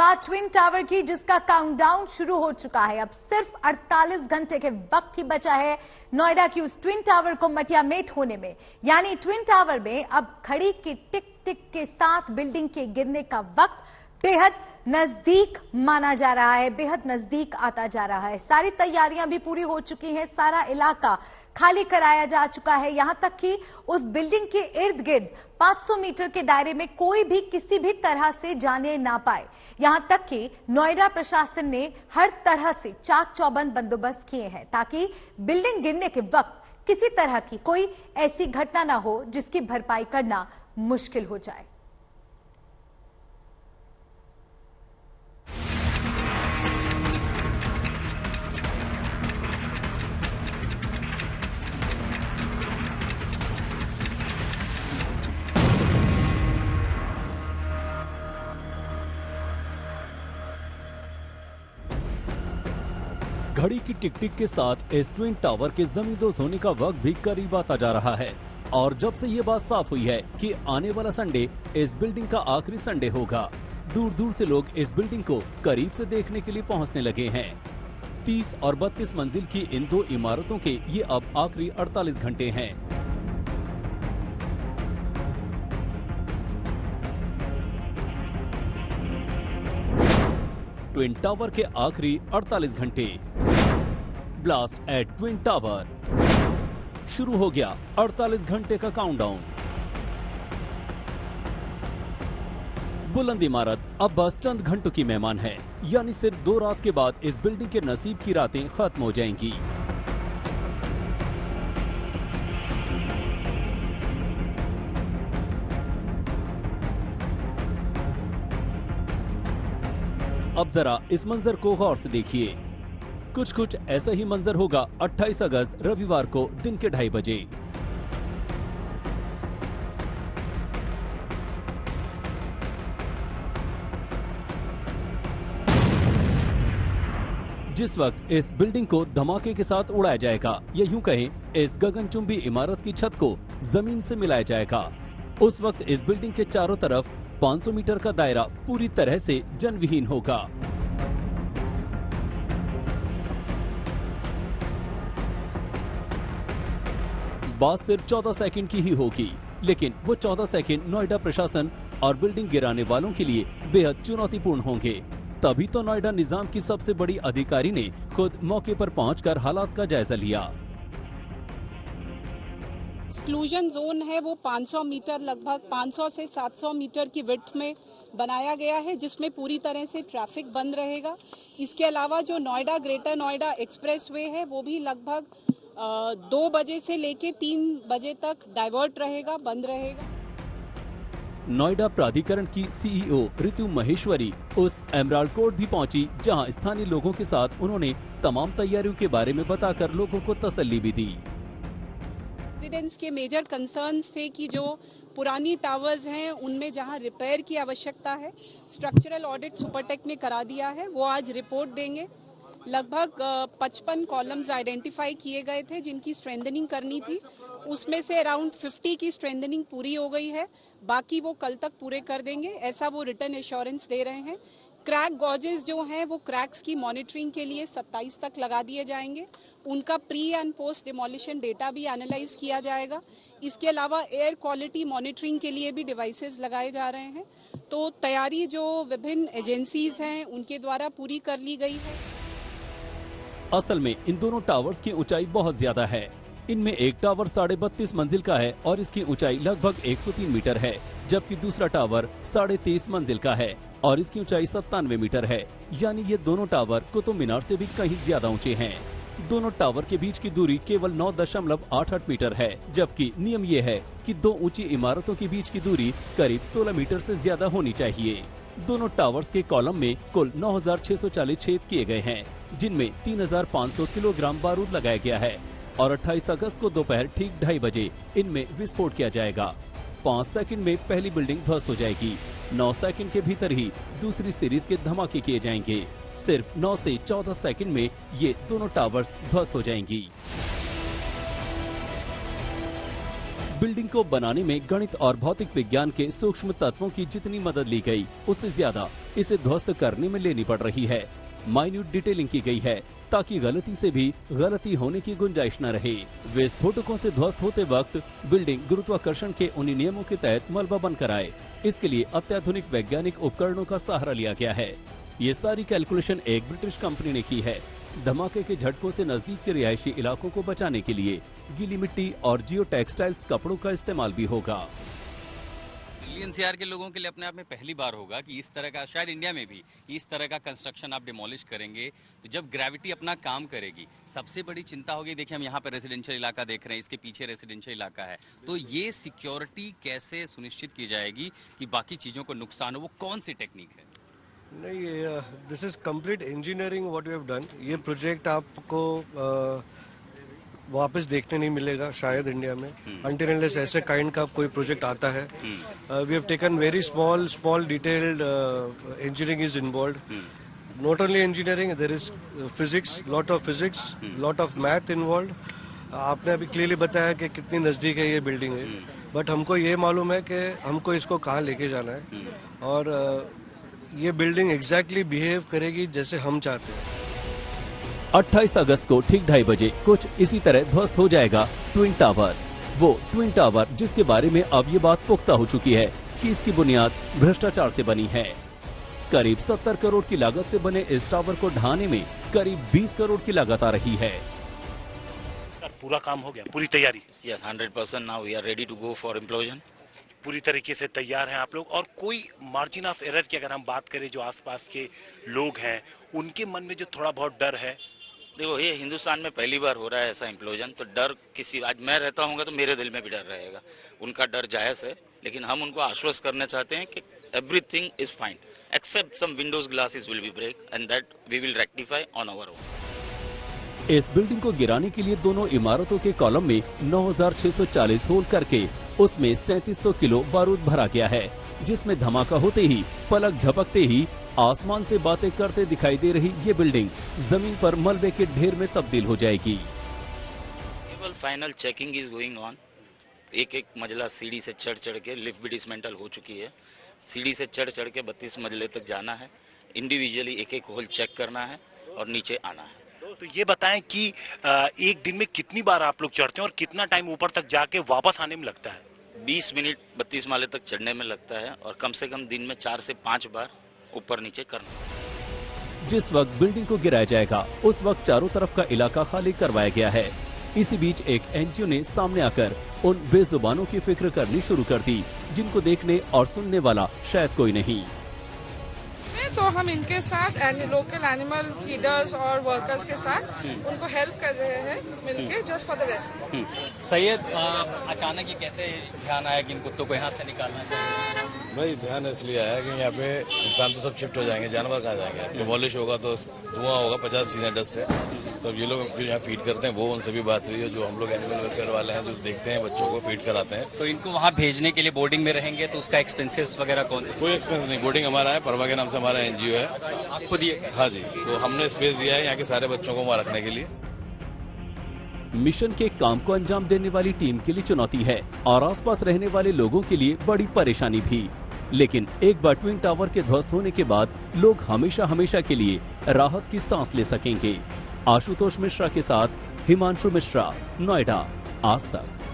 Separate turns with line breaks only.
बात twin tower की, जिसका काउंटडाउन शुरू हो चुका है। अब सिर्फ 48 घंटे के वक्त ही बचा है नोएडा की उस ट्विन टावर को मटियामेट होने में। यानी ट्विन टावर में अब घड़ी की टिक टिक के साथ बिल्डिंग के गिरने का वक्त बेहद नजदीक माना जा रहा है, बेहद नजदीक आता जा रहा है। सारी तैयारियां भी पूरी हो चुकी हैं, सारा इलाका खाली कराया जा चुका है। यहां तक कि उस बिल्डिंग के इर्द गिर्द 500 मीटर के दायरे में कोई भी किसी भी तरह से जाने ना पाए। यहां तक कि नोएडा प्रशासन ने हर तरह से चाक चौबंद बंदोबस्त किए हैं ताकि बिल्डिंग गिरने के वक्त किसी तरह की कोई ऐसी घटना ना हो जिसकी भरपाई करना मुश्किल हो जाए।
घड़ी की टिक टिक के साथ इस ट्विन टावर के जमींदोज होने का वक्त भी करीब आता जा रहा है। और जब से ये बात साफ हुई है कि आने वाला संडे इस बिल्डिंग का आखिरी संडे होगा, दूर दूर से लोग इस बिल्डिंग को करीब से देखने के लिए पहुंचने लगे हैं। 30 और 32 मंजिल की इन दो इमारतों के ये अब आखिरी 48 घंटे हैं। ट्विन टावर के आखिरी 48 घंटे। Blast at twin tower. शुरू हो गया 48 घंटे का काउंटडाउन। बुलंद इमारत अब बस चंद घंटों की मेहमान है, यानी सिर्फ 2 रात के बाद इस बिल्डिंग के नसीब की रातें खत्म हो जाएंगी। अब जरा इस मंजर को गौर से देखिए। कुछ ऐसा ही मंजर होगा 28 अगस्त रविवार को दिन के 2:30 बजे। जिस वक्त इस बिल्डिंग को धमाके के साथ उड़ाया जाएगा, या यूं कहें इस गगनचुंबी इमारत की छत को जमीन से मिलाया जाएगा, उस वक्त इस बिल्डिंग के चारों तरफ 500 मीटर का दायरा पूरी तरह से जनविहीन होगा। बात सिर्फ 14 सेकंड की ही होगी, लेकिन वो 14 सेकंड नोएडा प्रशासन और बिल्डिंग गिराने वालों के लिए बेहद चुनौतीपूर्ण होंगे। तभी तो नोएडा निजाम की सबसे बड़ी अधिकारी ने खुद मौके पर पहुंचकर हालात का जायजा लिया।
एक्सक्लूजन जोन है वो 500 मीटर, लगभग 500 से 700 मीटर की विड्थ में बनाया गया है, जिसमें पूरी तरह से ट्रैफिक बंद रहेगा। इसके अलावा जो नोएडा ग्रेटर नोएडा एक्सप्रेसवे है वो भी लगभग 2 बजे से लेके 3 बजे तक डाइवर्ट रहेगा, बंद रहेगा।
नोएडा प्राधिकरण की सीईओ ऋतु महेश्वरी उस एमराल्ड कोर्ट भी पहुंची, जहां स्थानीय लोगों के साथ उन्होंने तमाम तैयारियों के बारे में बताकर लोगों को तसल्ली भी दी।
रेजिडेंट्स के मेजर कंसर्न्स थे कि जो पुरानी टावर्स हैं उनमें जहां रिपेयर की आवश्यकता है, स्ट्रक्चरल ऑडिट सुपरटेक ने करा दिया है, वो आज रिपोर्ट देंगे। लगभग 55 कॉलम्स आइडेंटिफाई किए गए थे जिनकी स्ट्रेंथनिंग करनी थी, उसमें से अराउंड 50 की स्ट्रेंथनिंग पूरी हो गई है, बाकी वो कल तक पूरे कर देंगे, ऐसा वो रिटर्न एश्योरेंस दे रहे हैं। क्रैक गॉजेस जो हैं वो क्रैक्स की मॉनिटरिंग के लिए 27 तक लगा दिए जाएंगे, उनका pre and post demolition data भी एनालाइज किया जाएगा। इसके अलावा एयर क्वालिटी मॉनिटरिंग के लिए भी डिवाइसेस लगाए जा रहे हैं। तो तैयारी जो विभिन्न एजेंसीज हैं उनके द्वारा पूरी कर ली गई है।
असल में इन दोनों टावर्स की ऊंचाई बहुत ज्यादा है। इनमें एक टावर 32.5 मंजिल का है और इसकी ऊंचाई लगभग 103 मीटर है, जबकि दूसरा टावर 23.5 मंजिल का है और इसकी ऊंचाई 97 मीटर है। यानी ये दोनों टावर कुतुब मीनार से भी कहीं ज्यादा ऊंचे हैं। दोनों टावर के बीच की दूरी केवल 9.88 मीटर है, जबकि नियम ये है कि 2 ऊंची इमारतों के बीच की दूरी करीब 16 मीटर से ज्यादा होनी चाहिए। दोनों टावर्स के कॉलम में कुल 9,640 छेद किए गए हैं, जिनमें 3,500 किलोग्राम बारूद लगाया गया है और 28 अगस्त को दोपहर ठीक 2:30 बजे इनमें विस्फोट किया जाएगा। 5 सेकंड में पहली बिल्डिंग ध्वस्त हो जाएगी। 9 सेकंड के भीतर ही दूसरी सीरीज के धमाके किए जाएंगे। सिर्फ 9 से 14 सेकंड में ये दोनों टावर्स ध्वस्त हो जाएंगी। बिल्डिंग को बनाने में गणित और भौतिक विज्ञान के सूक्ष्म तत्वों की जितनी मदद ली गई, उससे ज्यादा इसे ध्वस्त करने में लेनी पड़ रही है। माइन्यूट डिटेलिंग की गई है ताकि गलती से भी गलती होने की गुंजाइश न रहे। विस्फोटकों से ध्वस्त होते वक्त बिल्डिंग गुरुत्वाकर्षण के उन्हीं नियमों के तहत मलबा बनकर आए। इसके लिए अत्याधुनिक वैज्ञानिक उपकरणों का सहारा लिया गया है। ये सारी कैलकुलेशन एक ब्रिटिश कंपनी ने की है। धमाके के झटकों से नजदीक के रिहायशी इलाकों को बचाने के लिए गीली मिट्टी और जियो टेक्सटाइल्स कपड़ों का इस्तेमाल भी होगा।
एनसीआर के लोगों के लिए अपने आप में पहली बार होगा कि इस तरह का, शायद इंडिया में भी इस तरह का कंस्ट्रक्शन आप डिमोलिश करेंगे तो जब ग्रेविटी अपना काम करेगी, सबसे बड़ी चिंता होगी। देखिए हम यहाँ पे रेजिडेंशियल इलाका देख रहे हैं, इसके पीछे रेजिडेंशियल इलाका है, तो ये सिक्योरिटी कैसे सुनिश्चित की जाएगी कि बाकी चीजों को नुकसान हो, वो कौन सी टेक्निक है?
नहीं, this is complete engineering what we have done. ये प्रोजेक्ट आपको वापस देखने नहीं मिलेगा शायद इंडिया में, अनटिल अनलेस ऐसे काइंड का कोई प्रोजेक्ट आता है। We have taken very small detailed engineering is involve. Not only engineering, there is physics, lot of physics, lot of math involve. आपने अभी क्लियरली बताया कि कितनी नजदीक है ये बिल्डिंग है, बट हमको ये मालूम है कि हमको इसको कहाँ लेके जाना है और ये बिल्डिंग एग्जैक्टली बिहेव करेगी जैसे हम चाहते हैं।
28 अगस्त को ठीक 2:30 बजे कुछ इसी तरह ध्वस्त हो जाएगा ट्विन टावर। वो ट्विन टावर जिसके बारे में अब ये बात पुख्ता हो चुकी है कि इसकी बुनियाद भ्रष्टाचार से बनी है। करीब 70 करोड़ की लागत से बने इस टावर को ढहाने में करीब 20 करोड़ की लागत आ रही है।
पूरा काम हो गया, पूरी तैयारी?
Yes, 100% now we are ready to go for implosion.
पूरी तरीके से तैयार हैं आप लोग? और कोई मार्जिन ऑफ एरर की अगर हम बात करें, जो आसपास के लोग हैं उनके मन में जो थोड़ा बहुत डर है?
देखो, ये हिंदुस्तान में पहली बार हो रहा है ऐसा इम्प्लोजन, तो डर किसी, आज मैं रहता हूँ तो मेरे दिल में भी डर रहेगा। उनका डर जायज है, लेकिन हम उनको आश्वस्त करना चाहते हैं कि everything is fine except some windows glasses will be break and that we will rectify on our own.
इस बिल्डिंग को गिराने के लिए दोनों इमारतों के कॉलम में 9640 होल करके उसमें 3700 किलो बारूद भरा गया है, जिसमें धमाका होते ही, पलक झपकते ही आसमान से बातें करते दिखाई दे रही ये बिल्डिंग जमीन पर मलबे के ढेर में तब्दील हो जाएगी।
केवल final checking is going on. एक एक मंजिला सीढ़ी से चढ़ के, लिफ्ट भी डिसमेंटल हो चुकी है, सीढ़ी से चढ़ के 32 मंजिले तक जाना है, इंडिविजुअली एक एक होल चेक करना है और नीचे आना है।
तो ये बताएं कि एक दिन में कितनी बार आप लोग चढ़ते हैं और कितना टाइम ऊपर तक जाके वापस आने में लगता है?
20 मिनट 32 माले तक चढ़ने में लगता है और कम से कम दिन में 4 से 5 बार ऊपर नीचे करना।
जिस वक्त बिल्डिंग को गिराया जाएगा उस वक्त चारों तरफ का इलाका खाली करवाया गया है। इसी बीच एक एनजीओ ने सामने आकर उन बेजुबानों की फिक्र करनी शुरू कर दी जिनको देखने और सुनने वाला शायद कोई नहीं।
तो हम इनके साथ लोकल एनिमल फीडर्स और वर्कर्स के साथ उनको हेल्प कर रहे हैं मिलके, just for the rescue.
Syed, अचानक ये कैसे ध्यान आया कि इन कुत्तों को यहाँ से निकालना चाहिए?
भाई ध्यान इसलिए आया कि यहाँ पे इंसान तो सब शिफ्ट हो जाएंगे, जानवर कहाँ जाएंगे? डिमोलिश होगा तो धुआं होगा, 50 चीजें डस्ट है। तो ये लोग जो यहाँ फीड करते हैं वो उनसे भी बात हुई है, जो हम लोग एनिमल वेलफेयर वाले हैं जो देखते हैं बच्चों को फीड कराते हैं।
तो इनको वहाँ भेजने के लिए बोर्डिंग में रहेंगे तो उसका एक्सपेंसेस वगैरह कौन?
कोई एक्सपेंस नहीं, बोर्डिंग हमारा है, परवा के नाम से हमारा एनजीओ है।
आप खुद ये?
हाँ जी, तो हमने स्पेस दिया है यहाँ के सारे बच्चों को वहाँ रखने के लिए।
मिशन के काम को अंजाम देने वाली टीम के लिए चुनौती है और आसपास रहने वाले लोगों के लिए बड़ी परेशानी भी। लेकिन एक बार ट्विन टावर के ध्वस्त होने के बाद लोग हमेशा हमेशा के लिए राहत की सांस ले सकेंगे। आशुतोष मिश्रा के साथ हिमांशु मिश्रा, नोएडा, आज तक।